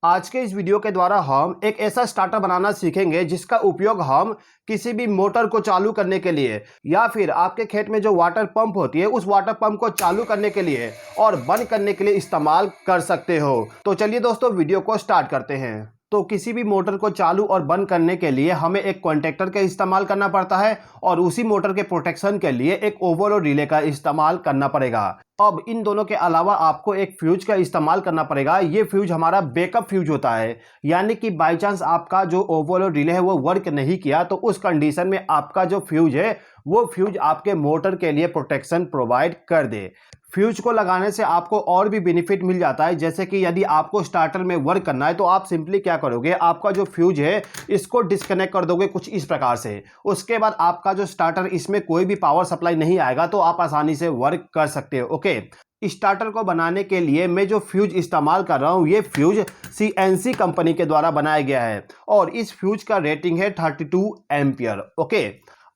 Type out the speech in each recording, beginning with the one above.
आज के इस वीडियो के द्वारा हम एक ऐसा स्टार्टर बनाना सीखेंगे जिसका उपयोग हम किसी भी मोटर को चालू करने के लिए या फिर आपके खेत में जो वाटर पंप होती है उस वाटर पंप को चालू करने के लिए और बंद करने के लिए इस्तेमाल कर सकते हो। तो चलिए दोस्तों वीडियो को स्टार्ट करते हैं। तो किसी भी मोटर को चालू और बंद करने के लिए हमें एक कॉन्टैक्टर का इस्तेमाल करना पड़ता है और उसी मोटर के प्रोटेक्शन के लिए एक ओवरलोड रिले का इस्तेमाल करना पड़ेगा। अब इन दोनों के अलावा आपको एक फ्यूज का इस्तेमाल करना पड़ेगा। ये फ्यूज हमारा बैकअप फ्यूज होता है, यानी कि बाई चांस आपका जो ओवरलोड रिले है वो वर्क नहीं किया तो उस कंडीशन में आपका जो फ्यूज है वो फ्यूज आपके मोटर के लिए प्रोटेक्शन प्रोवाइड कर दे। फ्यूज को लगाने से आपको और भी बेनिफिट मिल जाता है, जैसे कि यदि आपको स्टार्टर में वर्क करना है तो आप सिंपली क्या करोगे, आपका जो फ्यूज है इसको डिस्कनेक्ट कर दोगे कुछ इस प्रकार से। उसके बाद आपका जो स्टार्टर, इसमें कोई भी पावर सप्लाई नहीं आएगा तो आप आसानी से वर्क कर सकते हो। ओके, स्टार्टर को बनाने के लिए मैं जो फ्यूज इस्तेमाल कर रहा हूँ ये फ्यूज CNC कंपनी के द्वारा बनाया गया है और इस फ्यूज का रेटिंग है 32 एम्पियर। ओके,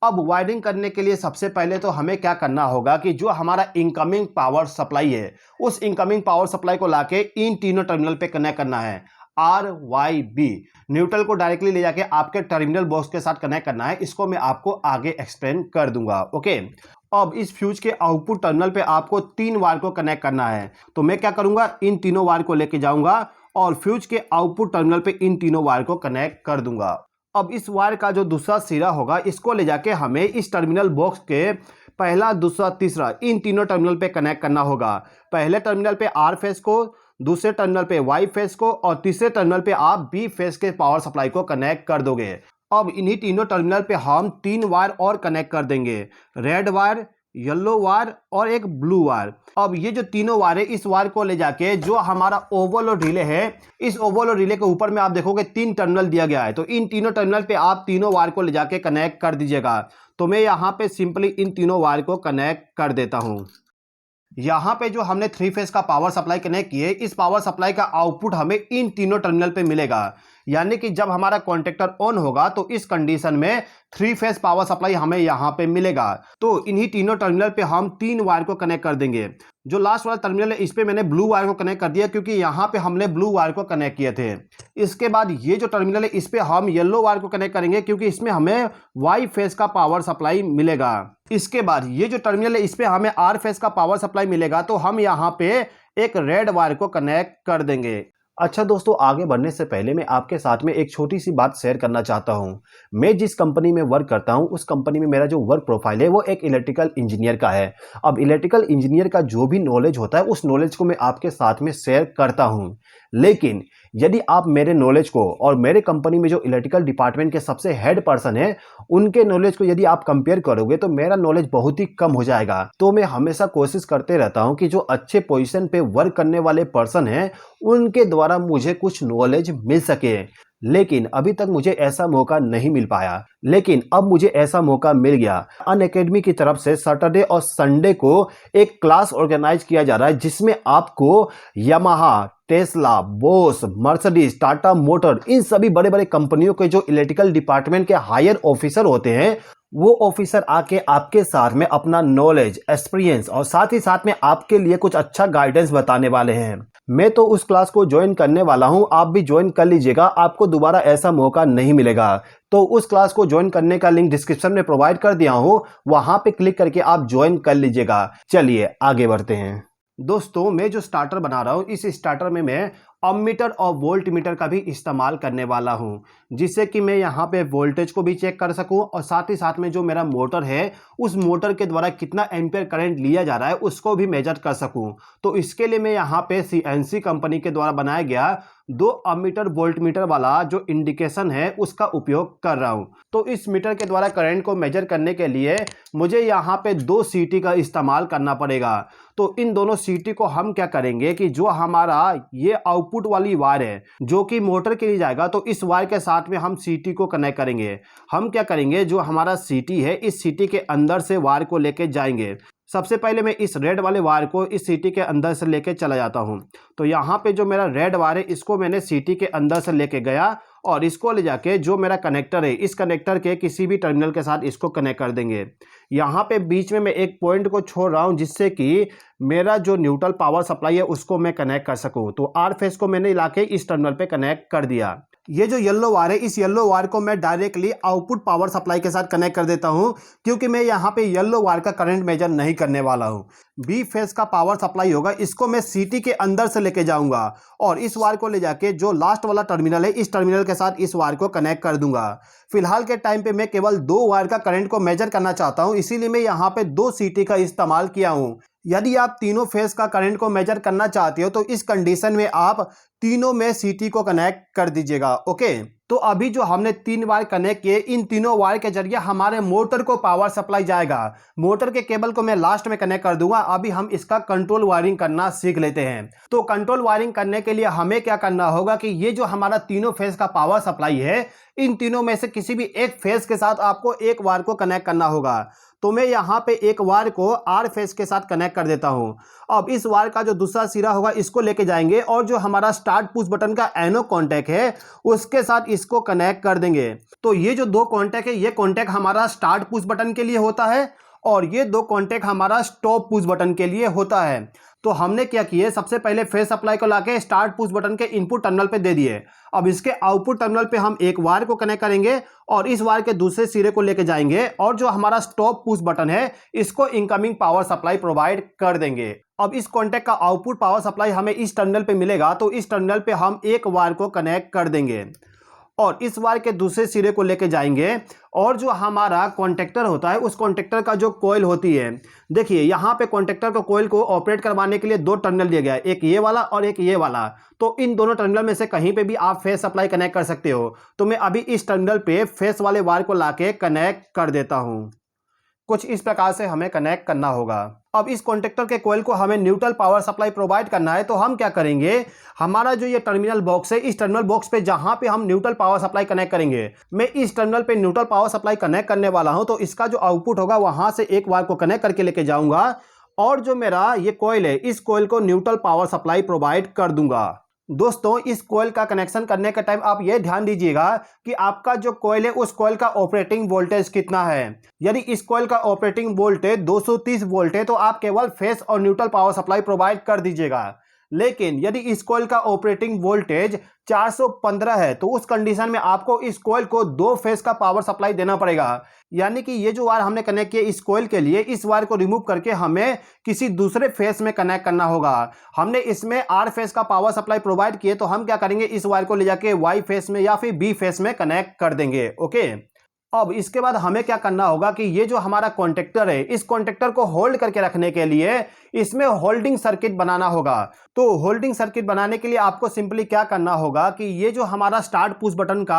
अब वायरिंग करने के लिए सबसे पहले तो हमें क्या करना होगा कि जो हमारा इनकमिंग पावर सप्लाई है उस इनकमिंग पावर सप्लाई को लाके इन तीनों टर्मिनल पे कनेक्ट करना है। RYB न्यूट्रल को डायरेक्टली ले जाके आपके टर्मिनल बॉक्स के साथ कनेक्ट करना है। इसको मैं आपको आगे एक्सप्लेन कर दूंगा। ओके, अब इस फ्यूज के आउटपुट टर्मिनल पे आपको 3 वायर को कनेक्ट करना है। तो मैं क्या करूंगा, इन तीनों वायर को लेके जाऊंगा और फ्यूज के आउटपुट टर्मिनल पे इन तीनों वायर को कनेक्ट कर दूंगा। अब इस वायर का जो दूसरा सिरा होगा इसको ले जाके हमें इस टर्मिनल बॉक्स के पहला, दूसरा, तीसरा इन तीनों टर्मिनल पे कनेक्ट करना होगा। पहले टर्मिनल पे R फेज को, दूसरे टर्मिनल पे Y फेज को और तीसरे टर्मिनल पे आप B फेज के पावर सप्लाई को कनेक्ट कर दोगे। अब इन्हीं तीनों टर्मिनल पे हम 3 वायर और कनेक्ट कर देंगे, रेड वायर, येलो वायर और एक ब्लू वायर। अब ये जो तीनों वायर है इस वायर को ले जाके जो हमारा ओवरलोड रिले है, इस ओवरलोड रिले के ऊपर में आप देखोगे 3 टर्मिनल दिया गया है, तो इन तीनों टर्मिनल पे आप तीनों वायर को ले जाके कनेक्ट कर दीजिएगा। तो मैं यहाँ पे सिंपली इन तीनों वायर को कनेक्ट कर देता हूँ। यहाँ पे जो हमने 3 फेज का पावर सप्लाई कनेक्ट किए, इस पावर सप्लाई का आउटपुट हमें इन तीनों टर्मिनल पे मिलेगा, यानी कि जब हमारा कॉन्टैक्टर ऑन होगा तो इस कंडीशन में 3 फेज पावर सप्लाई हमें यहाँ पे मिलेगा। तो इन्हीं तीनों टर्मिनल पे हम 3 वायर को कनेक्ट कर देंगे। जो लास्ट वाला टर्मिनल है इस पे मैंने ब्लू वायर को कनेक्ट कर दिया क्योंकि यहाँ पे हमने ब्लू वायर को कनेक्ट किए थे। इसके बाद ये जो टर्मिनल है इस पे हम येलो वायर को कनेक्ट करेंगे क्योंकि इसमें हमें Y फेज का पावर सप्लाई मिलेगा। इसके बाद ये जो टर्मिनल है इस पे हमें R फेज का पावर सप्लाई मिलेगा, तो हम यहाँ पे एक रेड वायर को कनेक्ट कर देंगे। अच्छा दोस्तों, आगे बढ़ने से पहले मैं आपके साथ में एक छोटी सी बात शेयर करना चाहता हूं। मैं जिस कंपनी में वर्क करता हूं उस कंपनी में मेरा जो वर्क प्रोफाइल है वो एक इलेक्ट्रिकल इंजीनियर का है। अब इलेक्ट्रिकल इंजीनियर का जो भी नॉलेज होता है उस नॉलेज को मैं आपके साथ में शेयर करता हूं, लेकिन यदि आप मेरे नॉलेज को और मेरे कंपनी में जो इलेक्ट्रिकल डिपार्टमेंट के सबसे हेड पर्सन है उनके नॉलेज को यदि आप कंपेयर करोगे तो मेरा नॉलेज बहुत ही कम हो जाएगा। तो मैं हमेशा कोशिश करते रहता हूं कि जो अच्छे पोजीशन पे वर्क करने वाले पर्सन हैं उनके द्वारा मुझे कुछ नॉलेज मिल सके, लेकिन अभी तक मुझे ऐसा मौका नहीं मिल पाया। लेकिन अब मुझे ऐसा मौका मिल गया। अनअकैडमी की तरफ से सैटरडे और संडे को एक क्लास ऑर्गेनाइज किया जा रहा है जिसमें आपको Yamaha, Tesla, Bose, Mercedes, Tata Motor, इन सभी बड़े बड़े कंपनियों के जो इलेक्ट्रिकल डिपार्टमेंट के हायर ऑफिसर होते हैं वो ऑफिसर आके आपके साथ में अपना नॉलेज, एक्सपीरियंस और साथ ही साथ में आपके लिए कुछ अच्छा गाइडेंस बताने वाले हैं। मैं तो उस क्लास को ज्वाइन करने वाला हूं, आप भी ज्वाइन कर लीजिएगा, आपको दोबारा ऐसा मौका नहीं मिलेगा। तो उस क्लास को ज्वाइन करने का लिंक डिस्क्रिप्शन में प्रोवाइड कर दिया हूं, वहां पे क्लिक करके आप ज्वाइन कर लीजिएगा। चलिए आगे बढ़ते हैं। दोस्तों, मैं जो स्टार्टर बना रहा हूं इस स्टार्टर में मैं अम्मीटर और वोल्ट मीटर का भी इस्तेमाल करने वाला हूं, जिससे कि मैं यहां पे वोल्टेज को भी चेक कर सकूं और साथ ही साथ में जो मेरा मोटर है उस मोटर के द्वारा कितना एम्पियर करंट लिया जा रहा है उसको भी मेजर कर सकूं। तो इसके लिए मैं यहां पे CNC कंपनी के द्वारा बनाया गया 2 अम्मीटर वोल्ट मीटर वाला जो इंडिकेशन है उसका उपयोग कर रहा हूं। तो इस मीटर के द्वारा करंट को मेजर करने के लिए मुझे यहाँ पे 2 CT का इस्तेमाल करना पड़ेगा। तो इन दोनों CT को हम क्या करेंगे कि जो हमारा ये आउटपुट वाली वायर है जो कि मोटर के लिए जाएगा, तो इस वायर के साथ में हम CT को कनेक्ट करेंगे। हम क्या करेंगे, जो हमारा CT है इस CT के अंदर से वायर को लेके जाएंगे। सबसे पहले मैं इस रेड वाले वायर को इस CT के अंदर से लेके चला जाता हूं। तो यहाँ पे जो मेरा रेड वायर है इसको मैंने CT के अंदर से लेके गया और इसको ले जाके जो मेरा कनेक्टर है इस कनेक्टर के किसी भी टर्मिनल के साथ इसको कनेक्ट कर देंगे। यहाँ पे बीच में मैं एक पॉइंट को छोड़ रहा हूँ जिससे कि मेरा जो न्यूट्रल पावर सप्लाई है उसको मैं कनेक्ट कर सकूँ। तो आर फेस को मैंने ला के इस टर्मिनल पे कनेक्ट कर दिया। ये जो येलो वायर है इस येलो वायर को मैं डायरेक्टली आउटपुट पावर सप्लाई के साथ कनेक्ट कर देता हूं, क्योंकि मैं यहाँ पे येलो वायर का करंट मेजर नहीं करने वाला हूं। बी फेस का पावर सप्लाई होगा, इसको मैं सीटी के अंदर से लेके जाऊंगा और इस वायर को ले जाके जो लास्ट वाला टर्मिनल है इस टर्मिनल के साथ इस वायर को कनेक्ट कर दूंगा। फिलहाल के टाइम पे मैं केवल 2 वायर का करंट को मेजर करना चाहता हूं, इसीलिए मैं यहाँ पे 2 सीटी का इस्तेमाल किया हूं। यदि आप तीनों फेस का करंट को मेजर करना चाहते हो तो इस कंडीशन में आप तीनों में सीटी को कनेक्ट कर दीजिएगा। ओके, तो अभी जो हमने 3 वायर कनेक्ट किए, इन तीनों वायर के जरिए हमारे मोटर को पावर सप्लाई जाएगा। मोटर के केबल को मैं लास्ट में कनेक्ट कर दूंगा। अभी हम इसका कंट्रोल वायरिंग करना सीख लेते हैं। तो कंट्रोल वायरिंग करने के लिए हमें क्या करना होगा कि ये जो हमारा तीनों फेस का पावर सप्लाई है, इन तीनों में से किसी भी एक फेस के साथ आपको एक वायर को कनेक्ट करना होगा। तो मैं यहाँ पे एक वायर को आर फेस के साथ कनेक्ट कर देता हूँ। अब इस वायर का जो दूसरा सिरा होगा इसको लेके जाएंगे और जो हमारा स्टार्ट पुश बटन का एनो कॉन्टैक्ट है उसके साथ इसको कनेक्ट कर देंगे। तो ये जो 2 कॉन्टैक्ट है, ये कॉन्टैक्ट हमारा स्टार्ट पुश बटन के लिए होता है और ये 2 कॉन्टैक्ट हमारा स्टॉप पुश बटन के लिए होता है। तो हमने क्या किया, सबसे पहले फेस सप्लाई को लाके स्टार्ट पुश बटन के इनपुट टर्मिनल पे दे दिए। अब इसके आउटपुट टर्मिनल पे हम एक वायर को कनेक्ट करेंगे और इस वायर के दूसरे सिरे को लेके जाएंगे और जो हमारा स्टॉप पुश बटन है इसको इनकमिंग पावर सप्लाई प्रोवाइड कर देंगे। अब इस कॉन्टैक्ट का आउटपुट पावर सप्लाई हमें इस टर्मिनल पे मिलेगा, तो इस टर्मिनल पे हम एक वायर को कनेक्ट कर देंगे और इस वायर के दूसरे सिरे को लेके जाएंगे और जो हमारा कॉन्टैक्टर होता है उस कॉन्टैक्टर का जो कॉइल होती है, देखिए यहाँ पे कॉन्टैक्टर का कॉइल को ऑपरेट करवाने के लिए 2 टर्मिनल दिया गया है, एक ये वाला और एक ये वाला। तो इन दोनों टर्मिनल में से कहीं पे भी आप फेस सप्लाई कनेक्ट कर सकते हो। तो मैं अभी इस टर्मिनल पे फेस वाले वायर को लाके कनेक्ट कर देता हूँ। कुछ इस प्रकार से हमें कनेक्ट करना होगा। अब इस कॉन्टैक्टर के कॉइल को हमें न्यूट्रल पावर सप्लाई प्रोवाइड करना है। तो हम क्या करेंगे, हमारा जो ये टर्मिनल बॉक्स है इस टर्मिनल बॉक्स पे जहां पे हम न्यूट्रल पावर सप्लाई कनेक्ट करेंगे, मैं इस टर्मिनल पे न्यूट्रल पावर सप्लाई कनेक्ट करने वाला हूं। तो इसका जो आउटपुट होगा वहां से एक वायर को कनेक्ट करके लेके जाऊंगा और जो मेरा ये कॉइल है इस कॉइल को न्यूट्रल पावर सप्लाई प्रोवाइड कर दूंगा। दोस्तों, इस कॉइल का कनेक्शन करने के टाइम आप ये ध्यान दीजिएगा कि आपका जो कॉइल है उस कॉइल का ऑपरेटिंग वोल्टेज कितना है। यदि इस कॉइल का ऑपरेटिंग वोल्टेज 230 वोल्ट है तो आप केवल फेस और न्यूट्रल पावर सप्लाई प्रोवाइड कर दीजिएगा। लेकिन यदि इस कॉइल का ऑपरेटिंग वोल्टेज 415 है तो उस कंडीशन में आपको इस कॉइल को 2 फेस का पावर सप्लाई देना पड़ेगा। यानी कि ये जो वायर हमने कनेक्ट किया इस कॉइल के लिए, इस वायर को रिमूव करके हमें किसी दूसरे फेस में कनेक्ट करना होगा। हमने इसमें आर फेस का पावर सप्लाई प्रोवाइड किए, तो हम क्या करेंगे, इस वायर को ले जाके वाई फेस में या फिर बी फेस में कनेक्ट कर देंगे। ओके, अब इसके बाद हमें क्या करना होगा कि ये जो हमारा कॉन्टैक्टर है इस कॉन्टैक्टर को होल्ड करके रखने के लिए इसमें होल्डिंग सर्किट बनाना होगा। तो होल्डिंग सर्किट बनाने के लिए आपको सिंपली क्या करना होगा कि ये जो हमारा स्टार्ट पुश बटन का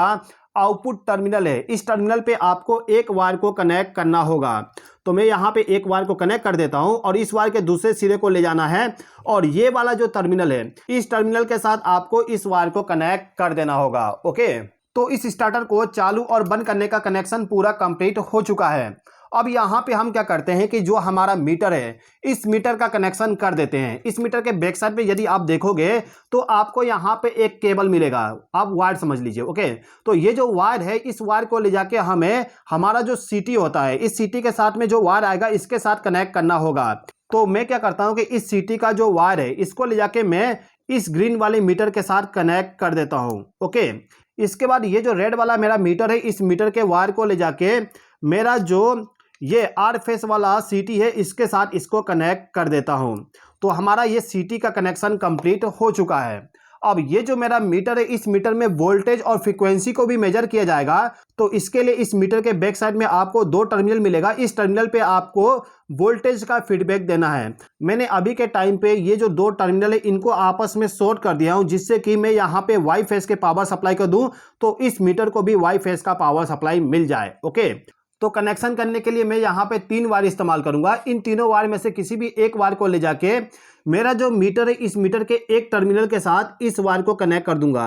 आउटपुट टर्मिनल है इस टर्मिनल पे आपको एक वायर को कनेक्ट करना होगा। तो मैं यहाँ पे एक वायर को कनेक्ट कर देता हूँ और इस वायर के दूसरे सिरे को ले जाना है और ये वाला जो टर्मिनल है इस टर्मिनल के साथ आपको इस वायर को कनेक्ट कर देना होगा। ओके, तो इस स्टार्टर को चालू और बंद करने का कनेक्शन पूरा कंप्लीट हो चुका है। अब यहाँ पे हम क्या करते हैं कि जो हमारा मीटर है इस मीटर का कनेक्शन कर देते हैं। इस मीटर के बैक साइड पे यदि आप देखोगे तो आपको यहाँ पे एक केबल मिलेगा, आप वायर समझ लीजिए। ओके, तो ये जो वायर है इस वायर को ले जाके हमें हमारा जो सीटी होता है इस सीटी के साथ में जो वायर आएगा इसके साथ कनेक्ट करना होगा। तो मैं क्या करता हूँ कि इस सीटी का जो वायर है इसको ले जाके मैं इस ग्रीन वाले मीटर के साथ कनेक्ट कर देता हूँ। ओके, इसके बाद ये जो रेड वाला मेरा मीटर है इस मीटर के वायर को ले जाके मेरा जो ये आर फेस वाला सीटी है इसके साथ इसको कनेक्ट कर देता हूं। तो हमारा ये सीटी का कनेक्शन कंप्लीट हो चुका है। अब ये जो मेरा मीटर है इस मीटर में वोल्टेज और फ्रीक्वेंसी को भी मेजर किया जाएगा। तो इसके लिए इस मीटर के बैक साइड में आपको 2 टर्मिनल मिलेगा। इस टर्मिनल पे आपको वोल्टेज का फीडबैक देना है। मैंने अभी के टाइम पे ये जो 2 टर्मिनल है इनको आपस में शॉर्ट कर दिया हूं जिससे कि मैं यहाँ पे वाई फेस के पावर सप्लाई को दूं तो इस मीटर को भी वाई फेस का पावर सप्लाई मिल जाए। ओके, तो कनेक्शन करने के लिए मैं यहाँ पे 3 वायर इस्तेमाल करूंगा। इन तीनों वायर में से किसी भी एक वायर को ले जाके मेरा जो मीटर है इस मीटर के एक टर्मिनल के साथ इस वायर को कनेक्ट कर दूंगा।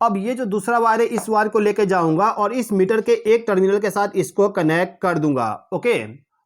अब ये जो दूसरा वायर है इस वायर को लेके जाऊंगा और इस मीटर के एक टर्मिनल के साथ इसको कनेक्ट कर दूंगा। ओके,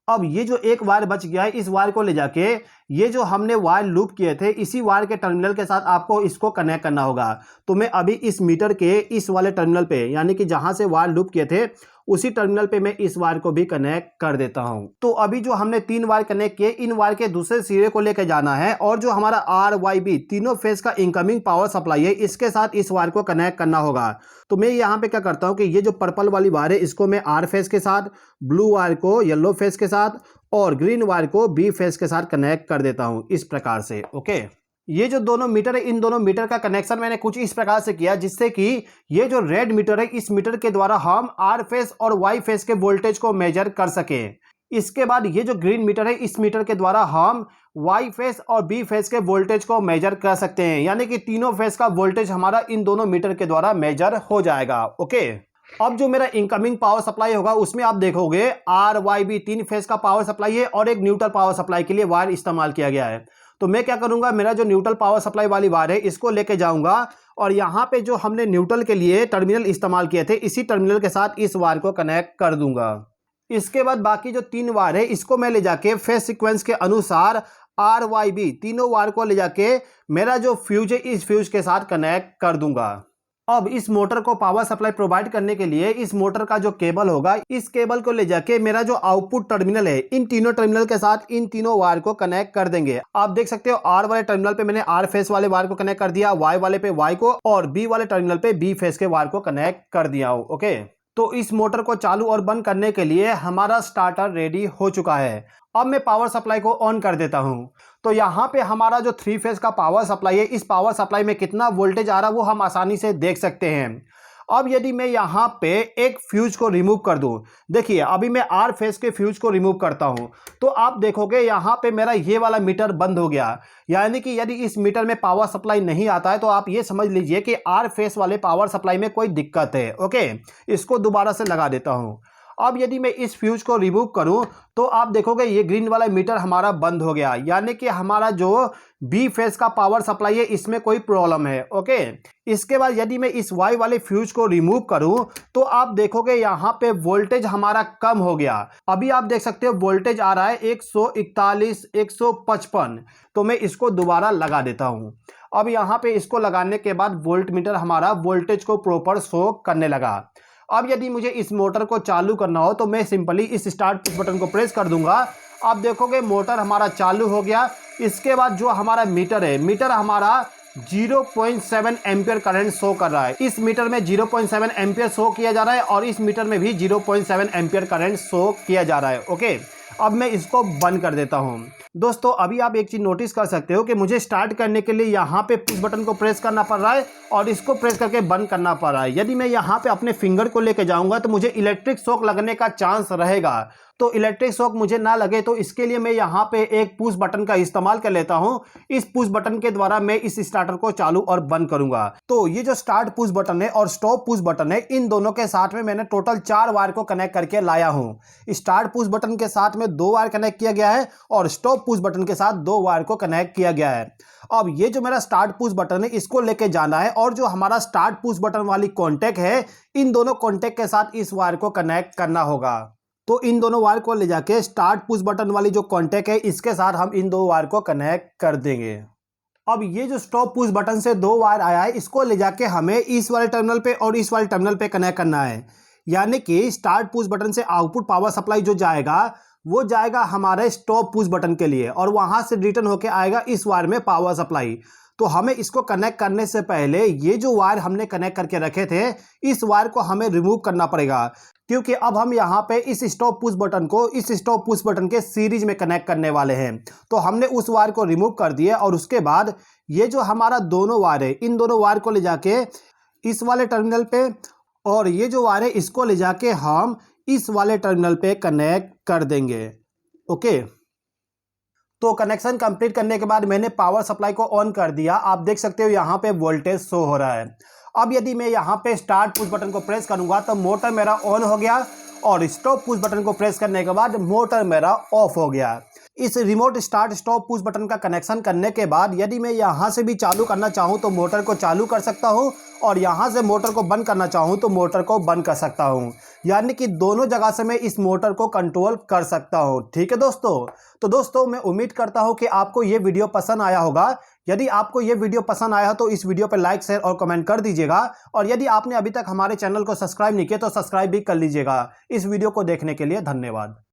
अब ये जो एक वायर बच गया है इस वायर को ले जाके ये जो हमने वायर लूप किए थे इसी वायर के टर्मिनल के साथ आपको इसको कनेक्ट करना होगा। तो मैं अभी इस मीटर के इस वाले टर्मिनल पे, यानी कि जहां से वायर लूप किए थे उसी टर्मिनल पे मैं इस वायर को भी कनेक्ट कर देता हूं। तो अभी जो हमने 3 वायर कनेक्ट किए, इन वायर के दूसरे सिरे को लेकर जाना है और जो हमारा RYB तीनों फेज का इनकमिंग पावर सप्लाई है इसके साथ इस वायर को कनेक्ट करना होगा। तो मैं यहाँ पे क्या करता हूँ कि ये जो पर्पल वाली वायर है इसको मैं R फेज के साथ, ब्लू वायर को येलो फेज के साथ और ग्रीन वायर को B फेज के साथ कनेक्ट कर देता हूँ इस प्रकार से। ओके, ये जो दोनों मीटर है इन दोनों मीटर का कनेक्शन मैंने कुछ इस प्रकार से किया जिससे कि ये जो रेड मीटर है इस मीटर के द्वारा हम R फेज और Y फेज के वोल्टेज को मेजर कर सकें। इसके बाद ये जो ग्रीन मीटर है इस मीटर के द्वारा हम Y फेज और B फेज के वोल्टेज को मेजर कर सकते हैं, यानी कि तीनों फेज का वोल्टेज हमारा इन दोनों मीटर के द्वारा मेजर हो जाएगा। ओके, अब जो मेरा इनकमिंग पावर सप्लाई होगा उसमें आप देखोगे RYB 3 फेज का पावर सप्लाई है और एक न्यूट्रल पावर सप्लाई के लिए वायर इस्तेमाल किया गया है। तो मैं क्या करूंगा, मेरा जो न्यूट्रल पावर सप्लाई वाली वायर है इसको लेके जाऊंगा और यहाँ पे जो हमने न्यूट्रल के लिए टर्मिनल इस्तेमाल किए थे इसी टर्मिनल के साथ इस वायर को कनेक्ट कर दूंगा। इसके बाद बाकी जो 3 वायर है इसको मैं ले जाके फेज सीक्वेंस के अनुसार RYB तीनों वायर को ले जाके मेरा जो फ्यूज है इस फ्यूज के साथ कनेक्ट कर दूंगा। अब इस मोटर को पावर सप्लाई प्रोवाइड करने के लिए इस मोटर का जो केबल होगा इस केबल को ले जाके मेरा जो आउटपुट टर्मिनल है इन तीनों टर्मिनल के साथ इन तीनों वायर को कनेक्ट कर देंगे। आप देख सकते हो R वाले टर्मिनल पे मैंने R फेस वाले वायर को कनेक्ट कर दिया, Y वाले पे Y को और B वाले टर्मिनल पे B फेस के वायर को कनेक्ट कर दिया हूं। ओके, तो इस मोटर को चालू और बंद करने के लिए हमारा स्टार्टर रेडी हो चुका है। अब मैं पावर सप्लाई को ऑन कर देता हूं। तो यहाँ पे हमारा जो 3 फेज का पावर सप्लाई है इस पावर सप्लाई में कितना वोल्टेज आ रहा है वो हम आसानी से देख सकते हैं। अब यदि मैं यहाँ पे एक फ्यूज को रिमूव कर दूं, देखिए अभी मैं R फेज के फ्यूज को रिमूव करता हूं तो आप देखोगे यहाँ पे मेरा ये वाला मीटर बंद हो गया, यानी कि यदि इस मीटर में पावर सप्लाई नहीं आता है तो आप ये समझ लीजिए कि R फेज वाले पावर सप्लाई में कोई दिक्कत है। ओके, इसको दोबारा से लगा देता हूँ। अब यदि मैं इस फ्यूज को रिमूव करूं तो आप देखोगे ये ग्रीन वाला मीटर हमारा बंद हो गया, यानी कि हमारा जो B फेज का पावर सप्लाई है इसमें कोई प्रॉब्लम है। ओके, इसके बाद यदि मैं इस Y वाले फ्यूज को रिमूव करूं तो आप देखोगे यहाँ पे वोल्टेज हमारा कम हो गया। अभी आप देख सकते हो वोल्टेज आ रहा है 141 155। तो मैं इसको दोबारा लगा देता हूं। अब यहाँ पे इसको लगाने के बाद वोल्ट मीटर हमारा वोल्टेज को प्रॉपर शो करने लगा। अब यदि मुझे इस मोटर को चालू करना हो तो मैं सिंपली इस स्टार्ट पुश बटन को प्रेस कर दूंगा। आप देखोगे मोटर हमारा चालू हो गया। इसके बाद जो हमारा मीटर है, मीटर हमारा 0.7 एम्पियर करंट शो कर रहा है। इस मीटर में 0.7 एम्पियर शो किया जा रहा है और इस मीटर में भी 0.7 एम्पियर करंट शो किया जा रहा है। ओके, अब मैं इसको बंद कर देता हूं। दोस्तों अभी आप एक चीज नोटिस कर सकते हो कि मुझे स्टार्ट करने के लिए यहाँ पे पुश बटन को प्रेस करना पड़ रहा है और इसको प्रेस करके बंद करना पड़ रहा है। यदि मैं यहाँ पे अपने फिंगर को लेके जाऊंगा तो मुझे इलेक्ट्रिक शॉक लगने का चांस रहेगा। तो इलेक्ट्रिक शॉक मुझे ना लगे तो इसके लिए मैं यहाँ पे एक पुश बटन का इस्तेमाल कर लेता हूँ। इस पुश बटन के द्वारा मैं इस स्टार्टर को चालू और बंद करूंगा। तो ये जो स्टार्ट पुश बटन है और स्टॉप पुश बटन है इन दोनों के साथ में मैंने टोटल 4 वायर को कनेक्ट करके लाया हूँ। स्टार्ट पुश बटन के साथ में 2 वायर कनेक्ट किया गया है और स्टॉप पुश बटन के साथ 2 वायर को कनेक्ट किया गया है। अब ये जो मेरा स्टार्ट पुश बटन है इसको लेके जाना है और जो हमारा स्टार्ट पुश बटन वाली कॉन्टेक्ट है इन दोनों कॉन्टेक्ट के साथ इस वायर को कनेक्ट करना होगा। तो इन दोनों वायर को ले जाके स्टार्ट पुश बटन वाली जो कॉन्टेक्ट है इसके साथ हम इन 2 वायर को कनेक्ट कर देंगे। अब ये जो स्टॉप पुश बटन से 2 वायर आया है इसको ले जाके हमें इस वाले टर्मिनल पे और इस वाले टर्मिनल पे कनेक्ट करना है, यानी कि स्टार्ट पुश बटन से आउटपुट पावर सप्लाई जो जाएगा वो जाएगा हमारे स्टॉप पुश बटन के लिए और वहां से रिटर्न होके आएगा इस वायर में पावर सप्लाई। तो हमें इसको कनेक्ट करने से पहले ये जो वायर हमने कनेक्ट करके रखे थे इस वायर को हमें रिमूव करना पड़ेगा, क्योंकि अब हम यहाँ पे इस स्टॉप पुश बटन को इस स्टॉप पुश बटन के सीरीज में कनेक्ट करने वाले हैं। तो हमने उस वायर को रिमूव कर दिया और उसके बाद ये जो हमारा दोनों वायर है इन दोनों वायर को ले जाके इस वाले टर्मिनल पे और ये जो वायर है इसको ले जाके हम इस वाले टर्मिनल पे कनेक्ट कर देंगे। ओके, तो कनेक्शन कंप्लीट करने के बाद मैंने पावर सप्लाई को ऑन कर दिया। आप देख सकते हो यहाँ पे वोल्टेज शो हो रहा है। अब यदि मैं यहाँ पे स्टार्ट पुश बटन को प्रेस करूंगा तो मोटर मेरा ऑन हो गया और स्टॉप पुश बटन को प्रेस करने के बाद मोटर मेरा ऑफ हो गया। इस remote start stop push button का कनेक्शन करने के बाद यदि मैं यहाँ से भी चालू करना चाहूँ तो मोटर को चालू कर सकता हूँ और यहाँ से मोटर को बंद करना चाहूँ तो मोटर को बंद कर सकता हूँ। यानी कि दोनों जगह से मैं इस मोटर को कंट्रोल कर सकता हूँ। ठीक है दोस्तों, तो दोस्तों मैं उम्मीद करता हूँ कि आपको ये वीडियो पसंद आया होगा। यदि आपको ये वीडियो पसंद आया हो तो इस वीडियो पर लाइक शेयर और कमेंट कर दीजिएगा और यदि आपने अभी तक हमारे चैनल को सब्सक्राइब नहीं किया तो सब्सक्राइब भी कर लीजिएगा। इस वीडियो को देखने के लिए धन्यवाद।